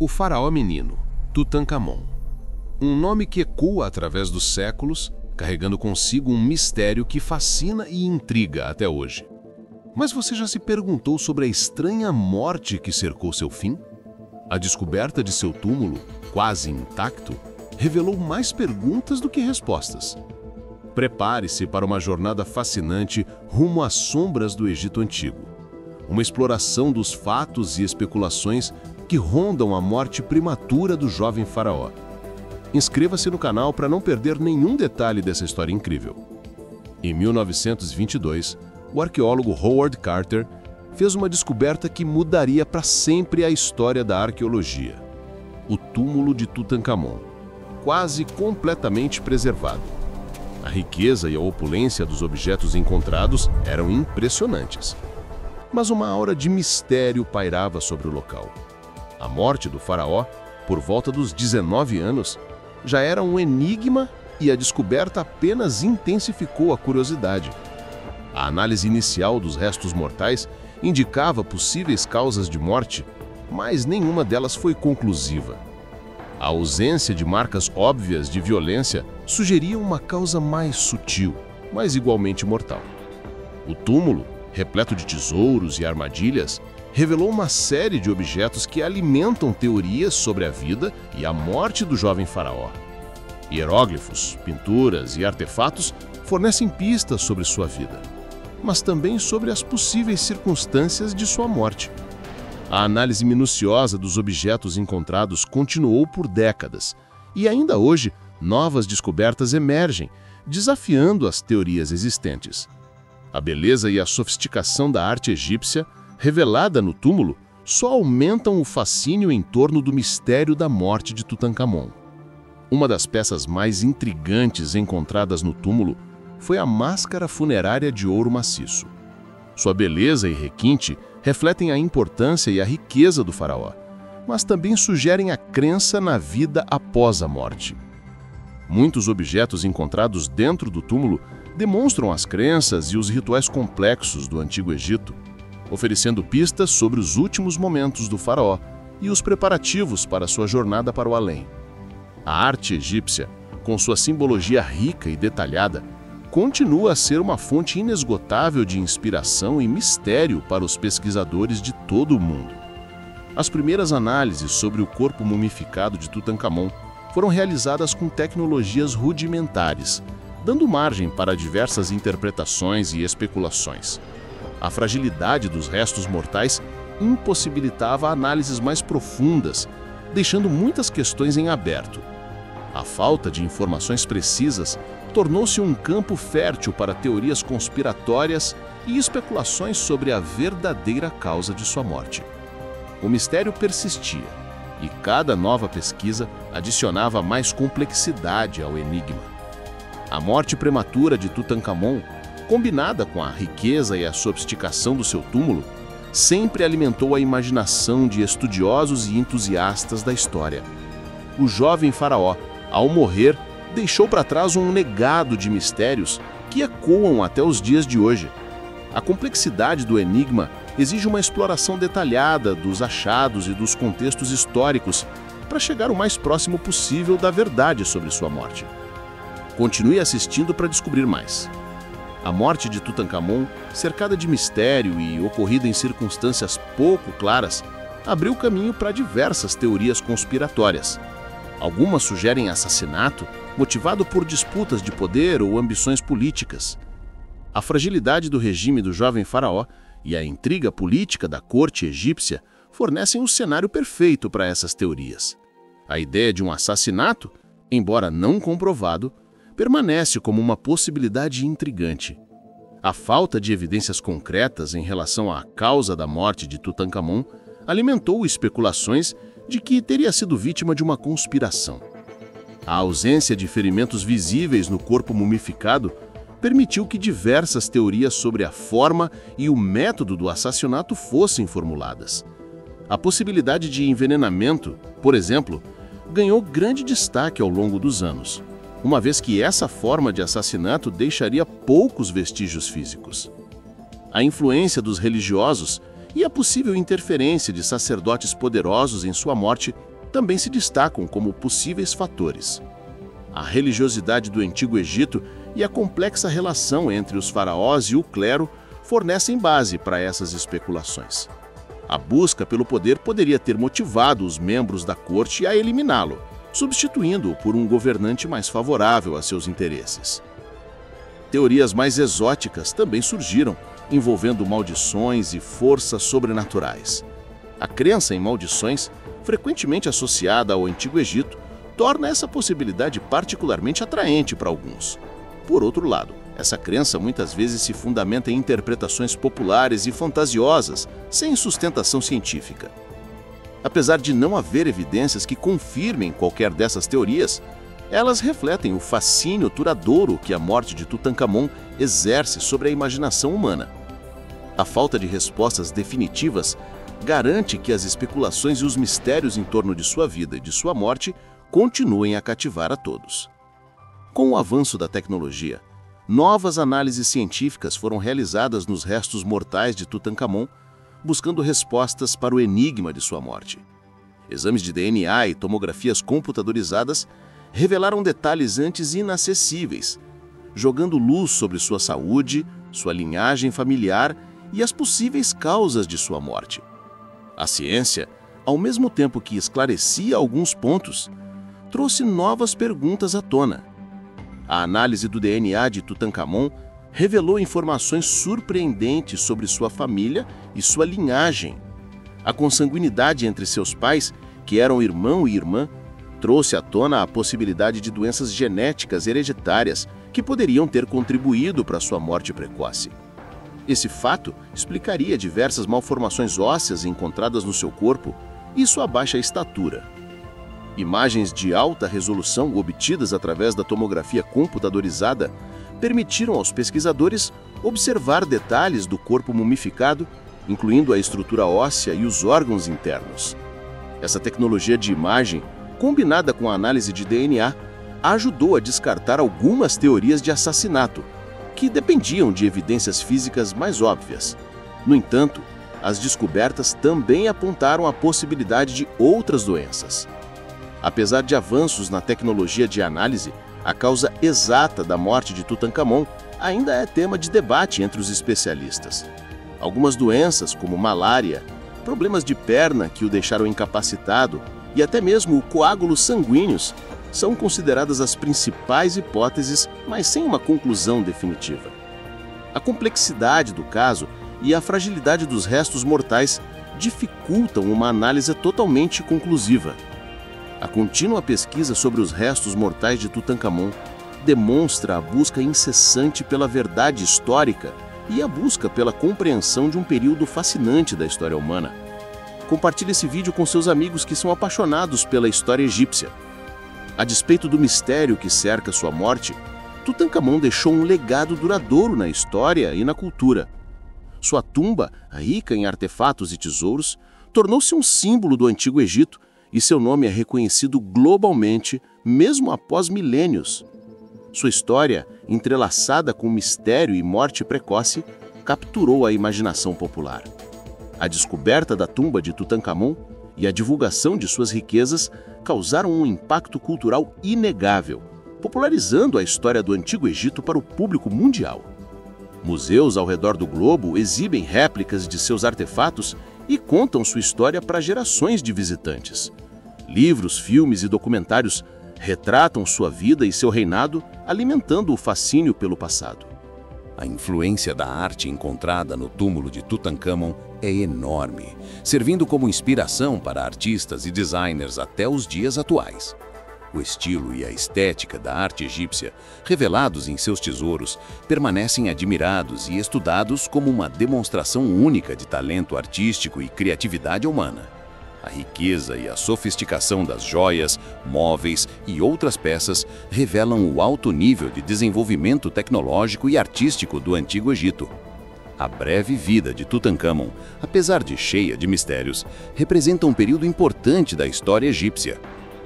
O faraó menino, Tutancâmon. Um nome que ecoa através dos séculos, carregando consigo um mistério que fascina e intriga até hoje. Mas você já se perguntou sobre a estranha morte que cercou seu fim? A descoberta de seu túmulo, quase intacto, revelou mais perguntas do que respostas. Prepare-se para uma jornada fascinante rumo às sombras do Egito Antigo. Uma exploração dos fatos e especulações que rondam a morte prematura do jovem faraó. Inscreva-se no canal para não perder nenhum detalhe dessa história incrível. Em 1922, o arqueólogo Howard Carter fez uma descoberta que mudaria para sempre a história da arqueologia. O túmulo de Tutancâmon, quase completamente preservado. A riqueza e a opulência dos objetos encontrados eram impressionantes. Mas uma aura de mistério pairava sobre o local. A morte do faraó, por volta dos 19 anos, já era um enigma e a descoberta apenas intensificou a curiosidade. A análise inicial dos restos mortais indicava possíveis causas de morte, mas nenhuma delas foi conclusiva. A ausência de marcas óbvias de violência sugeria uma causa mais sutil, mas igualmente mortal. O túmulo, repleto de tesouros e armadilhas, revelou uma série de objetos que alimentam teorias sobre a vida e a morte do jovem faraó. Hieróglifos, pinturas e artefatos fornecem pistas sobre sua vida, mas também sobre as possíveis circunstâncias de sua morte. A análise minuciosa dos objetos encontrados continuou por décadas, e ainda hoje novas descobertas emergem, desafiando as teorias existentes. A beleza e a sofisticação da arte egípcia, revelada no túmulo, só aumentam o fascínio em torno do mistério da morte de Tutancâmon. Uma das peças mais intrigantes encontradas no túmulo foi a máscara funerária de ouro maciço. Sua beleza e requinte refletem a importância e a riqueza do faraó, mas também sugerem a crença na vida após a morte. Muitos objetos encontrados dentro do túmulo demonstram as crenças e os rituais complexos do Antigo Egito, oferecendo pistas sobre os últimos momentos do faraó e os preparativos para sua jornada para o além. A arte egípcia, com sua simbologia rica e detalhada, continua a ser uma fonte inesgotável de inspiração e mistério para os pesquisadores de todo o mundo. As primeiras análises sobre o corpo mumificado de Tutancâmon foram realizadas com tecnologias rudimentares, dando margem para diversas interpretações e especulações. A fragilidade dos restos mortais impossibilitava análises mais profundas, deixando muitas questões em aberto. A falta de informações precisas tornou-se um campo fértil para teorias conspiratórias e especulações sobre a verdadeira causa de sua morte. O mistério persistia, e cada nova pesquisa adicionava mais complexidade ao enigma. A morte prematura de Tutancâmon, combinada com a riqueza e a sofisticação do seu túmulo, sempre alimentou a imaginação de estudiosos e entusiastas da história. O jovem faraó, ao morrer, deixou para trás um legado de mistérios que ecoam até os dias de hoje. A complexidade do enigma exige uma exploração detalhada dos achados e dos contextos históricos para chegar o mais próximo possível da verdade sobre sua morte. Continue assistindo para descobrir mais. A morte de Tutancâmon, cercada de mistério e ocorrida em circunstâncias pouco claras, abriu caminho para diversas teorias conspiratórias. Algumas sugerem assassinato motivado por disputas de poder ou ambições políticas. A fragilidade do regime do jovem faraó e a intriga política da corte egípcia fornecem um cenário perfeito para essas teorias. A ideia de um assassinato, embora não comprovado, permanece como uma possibilidade intrigante. A falta de evidências concretas em relação à causa da morte de Tutancâmon alimentou especulações de que teria sido vítima de uma conspiração. A ausência de ferimentos visíveis no corpo mumificado permitiu que diversas teorias sobre a forma e o método do assassinato fossem formuladas. A possibilidade de envenenamento, por exemplo, ganhou grande destaque ao longo dos anos, uma vez que essa forma de assassinato deixaria poucos vestígios físicos. A influência dos religiosos e a possível interferência de sacerdotes poderosos em sua morte também se destacam como possíveis fatores. A religiosidade do Antigo Egito e a complexa relação entre os faraós e o clero fornecem base para essas especulações. A busca pelo poder poderia ter motivado os membros da corte a eliminá-lo, substituindo-o por um governante mais favorável a seus interesses. Teorias mais exóticas também surgiram, envolvendo maldições e forças sobrenaturais. A crença em maldições, frequentemente associada ao Antigo Egito, torna essa possibilidade particularmente atraente para alguns. Por outro lado, essa crença muitas vezes se fundamenta em interpretações populares e fantasiosas, sem sustentação científica. Apesar de não haver evidências que confirmem qualquer dessas teorias, elas refletem o fascínio duradouro que a morte de Tutancâmon exerce sobre a imaginação humana. A falta de respostas definitivas garante que as especulações e os mistérios em torno de sua vida e de sua morte continuem a cativar a todos. Com o avanço da tecnologia, novas análises científicas foram realizadas nos restos mortais de Tutancâmon, buscando respostas para o enigma de sua morte. Exames de DNA e tomografias computadorizadas revelaram detalhes antes inacessíveis, jogando luz sobre sua saúde, sua linhagem familiar e as possíveis causas de sua morte. A ciência, ao mesmo tempo que esclarecia alguns pontos, trouxe novas perguntas à tona. A análise do DNA de Tutancâmon revelou informações surpreendentes sobre sua família e sua linhagem. A consanguinidade entre seus pais, que eram irmão e irmã, trouxe à tona a possibilidade de doenças genéticas hereditárias que poderiam ter contribuído para sua morte precoce. Esse fato explicaria diversas malformações ósseas encontradas no seu corpo e sua baixa estatura. Imagens de alta resolução obtidas através da tomografia computadorizada permitiram aos pesquisadores observar detalhes do corpo mumificado, incluindo a estrutura óssea e os órgãos internos. Essa tecnologia de imagem, combinada com a análise de DNA, ajudou a descartar algumas teorias de assassinato, que dependiam de evidências físicas mais óbvias. No entanto, as descobertas também apontaram a possibilidade de outras doenças. Apesar de avanços na tecnologia de análise, a causa exata da morte de Tutancâmon ainda é tema de debate entre os especialistas. Algumas doenças, como malária, problemas de perna que o deixaram incapacitado e até mesmo coágulos sanguíneos, são consideradas as principais hipóteses, mas sem uma conclusão definitiva. A complexidade do caso e a fragilidade dos restos mortais dificultam uma análise totalmente conclusiva. A contínua pesquisa sobre os restos mortais de Tutancâmon demonstra a busca incessante pela verdade histórica e a busca pela compreensão de um período fascinante da história humana. Compartilhe esse vídeo com seus amigos que são apaixonados pela história egípcia. A despeito do mistério que cerca sua morte, Tutancâmon deixou um legado duradouro na história e na cultura. Sua tumba, rica em artefatos e tesouros, tornou-se um símbolo do Antigo Egito e seu nome é reconhecido globalmente, mesmo após milênios. Sua história, entrelaçada com mistério e morte precoce, capturou a imaginação popular. A descoberta da tumba de Tutancâmon e a divulgação de suas riquezas causaram um impacto cultural inegável, popularizando a história do Antigo Egito para o público mundial. Museus ao redor do globo exibem réplicas de seus artefatos e contam sua história para gerações de visitantes. Livros, filmes e documentários retratam sua vida e seu reinado, alimentando o fascínio pelo passado. A influência da arte encontrada no túmulo de Tutancâmon é enorme, servindo como inspiração para artistas e designers até os dias atuais. O estilo e a estética da arte egípcia, revelados em seus tesouros, permanecem admirados e estudados como uma demonstração única de talento artístico e criatividade humana. A riqueza e a sofisticação das joias, móveis e outras peças revelam o alto nível de desenvolvimento tecnológico e artístico do Antigo Egito. A breve vida de Tutancâmon, apesar de cheia de mistérios, representa um período importante da história egípcia.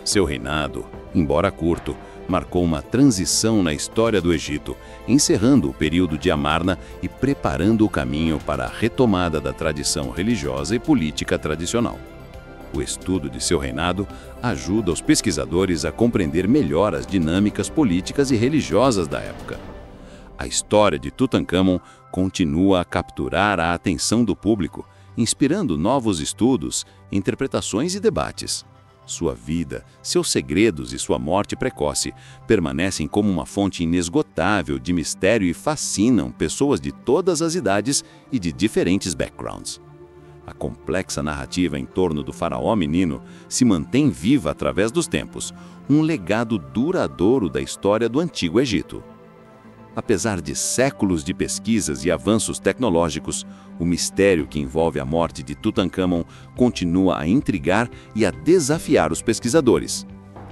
Seu reinado, embora curto, marcou uma transição na história do Egito, encerrando o período de Amarna e preparando o caminho para a retomada da tradição religiosa e política tradicional. O estudo de seu reinado ajuda os pesquisadores a compreender melhor as dinâmicas políticas e religiosas da época. A história de Tutancâmon continua a capturar a atenção do público, inspirando novos estudos, interpretações e debates. Sua vida, seus segredos e sua morte precoce permanecem como uma fonte inesgotável de mistério e fascinam pessoas de todas as idades e de diferentes backgrounds. A complexa narrativa em torno do faraó menino se mantém viva através dos tempos, um legado duradouro da história do Antigo Egito. Apesar de séculos de pesquisas e avanços tecnológicos, o mistério que envolve a morte de Tutancâmon continua a intrigar e a desafiar os pesquisadores.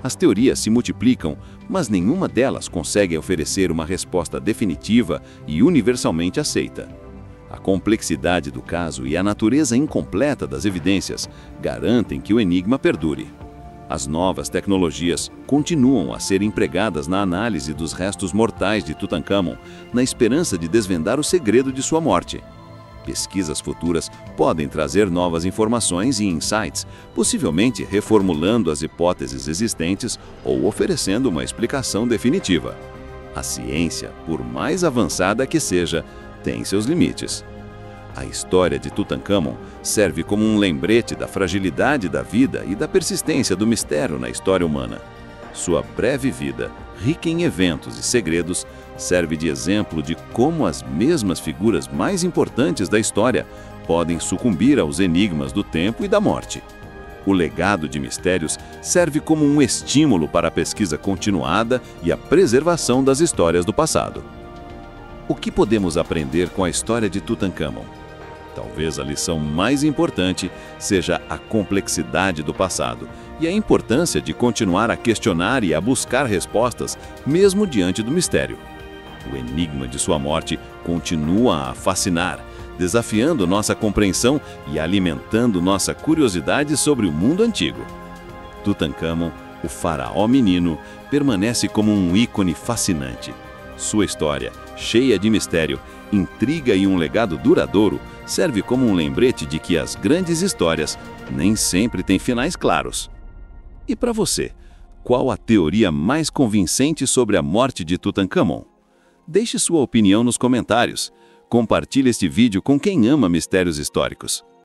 As teorias se multiplicam, mas nenhuma delas consegue oferecer uma resposta definitiva e universalmente aceita. A complexidade do caso e a natureza incompleta das evidências garantem que o enigma perdure. As novas tecnologias continuam a ser empregadas na análise dos restos mortais de Tutancâmon, na esperança de desvendar o segredo de sua morte. Pesquisas futuras podem trazer novas informações e insights, possivelmente reformulando as hipóteses existentes ou oferecendo uma explicação definitiva. A ciência, por mais avançada que seja, tem seus limites. A história de Tutancâmon serve como um lembrete da fragilidade da vida e da persistência do mistério na história humana. Sua breve vida, rica em eventos e segredos, serve de exemplo de como as mesmas figuras mais importantes da história podem sucumbir aos enigmas do tempo e da morte. O legado de mistérios serve como um estímulo para a pesquisa continuada e a preservação das histórias do passado. O que podemos aprender com a história de Tutancâmon? Talvez a lição mais importante seja a complexidade do passado e a importância de continuar a questionar e a buscar respostas, mesmo diante do mistério. O enigma de sua morte continua a fascinar, desafiando nossa compreensão e alimentando nossa curiosidade sobre o mundo antigo. Tutancâmon, o faraó menino, permanece como um ícone fascinante. Sua história, cheia de mistério, intriga e um legado duradouro, serve como um lembrete de que as grandes histórias nem sempre têm finais claros. E para você, qual a teoria mais convincente sobre a morte de Tutancâmon? Deixe sua opinião nos comentários. Compartilhe este vídeo com quem ama mistérios históricos.